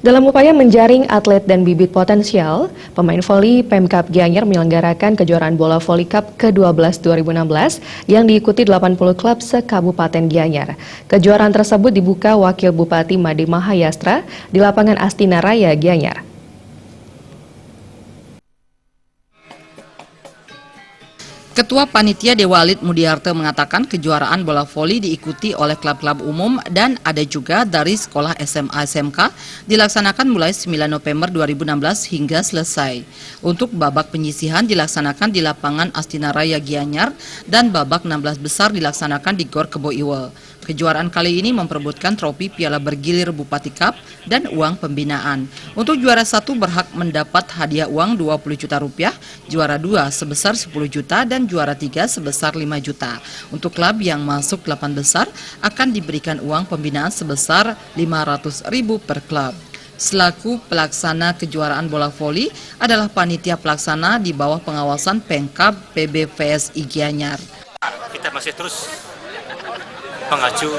Dalam upaya menjaring atlet dan bibit potensial, pemain voli Pemkab Gianyar menyelenggarakan kejuaraan bola voli Cup ke-12 2016 yang diikuti 80 klub se-Kabupaten Gianyar. Kejuaraan tersebut dibuka Wakil Bupati Made Mahayastra di lapangan Astina Raya Gianyar. Ketua Panitia Dewalid Mudiarte mengatakan kejuaraan bola voli diikuti oleh klub-klub umum dan ada juga dari sekolah SMA SMK dilaksanakan mulai 9 November 2016 hingga selesai. Untuk babak penyisihan dilaksanakan di lapangan Astina Raya Gianyar dan babak 16 besar dilaksanakan di Gor Kebo Iwel. Kejuaraan kali ini memperebutkan trofi Piala Bergilir Bupati Cup dan uang pembinaan. Untuk juara 1 berhak mendapat hadiah uang 20 juta rupiah, juara 2 sebesar 10 juta dan juara 3 sebesar 5 juta. Untuk klub yang masuk 8 besar akan diberikan uang pembinaan sebesar 500.000 per klub. Selaku pelaksana kejuaraan bola voli adalah panitia pelaksana di bawah pengawasan Pemkab PBVSI Gianyar. Kita masih terus mengacu,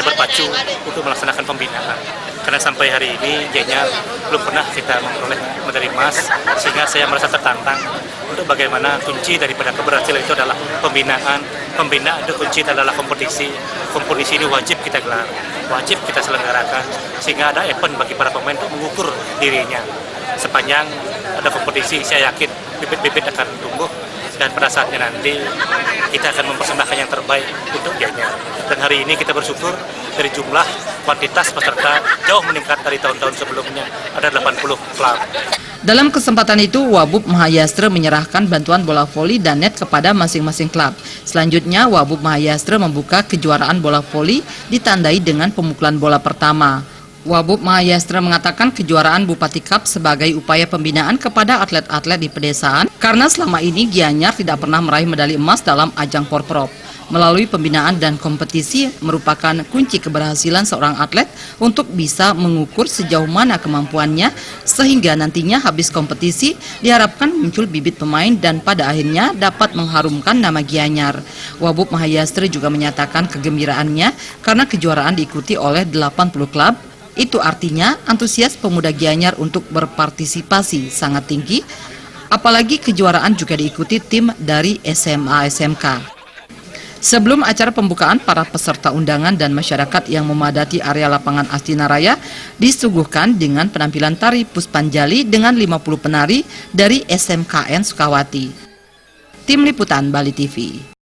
berpacu untuk melaksanakan pembinaan. Karena sampai hari ini Gianyar belum pernah kita memperoleh medali emas, sehingga saya merasa tertantang untuk bagaimana kunci daripada keberhasilan itu adalah pembinaan. Pembinaan itu kunci adalah kompetisi. Kompetisi ini wajib kita gelar, wajib kita selenggarakan, sehingga ada event bagi para pemain untuk mengukur dirinya. Sepanjang ada kompetisi, saya yakin bibit-bibit akan tumbuh. Dan pada saatnya nanti kita akan mempersembahkan yang terbaik untuk Gianyar. Dan hari ini kita bersyukur dari jumlah kuantitas peserta jauh meningkat dari tahun-tahun sebelumnya, ada 80 klub. Dalam kesempatan itu, Wabub Mahayastra menyerahkan bantuan bola voli dan net kepada masing-masing klub. Selanjutnya, Wabub Mahayastra membuka kejuaraan bola voli ditandai dengan pemukulan bola pertama. Wabub Mahayastra mengatakan kejuaraan Bupati Cup sebagai upaya pembinaan kepada atlet-atlet di pedesaan karena selama ini Gianyar tidak pernah meraih medali emas dalam ajang Porprov. Melalui pembinaan dan kompetisi merupakan kunci keberhasilan seorang atlet untuk bisa mengukur sejauh mana kemampuannya sehingga nantinya habis kompetisi diharapkan muncul bibit pemain dan pada akhirnya dapat mengharumkan nama Gianyar. Wabub Mahayastra juga menyatakan kegembiraannya karena kejuaraan diikuti oleh 80 klub. Itu artinya antusias pemuda Gianyar untuk berpartisipasi sangat tinggi, apalagi kejuaraan juga diikuti tim dari SMA SMK. Sebelum acara pembukaan, para peserta undangan dan masyarakat yang memadati area lapangan Astina Raya disuguhkan dengan penampilan tari Puspanjali dengan 50 penari dari SMKN Sukawati. Tim Liputan Bali TV.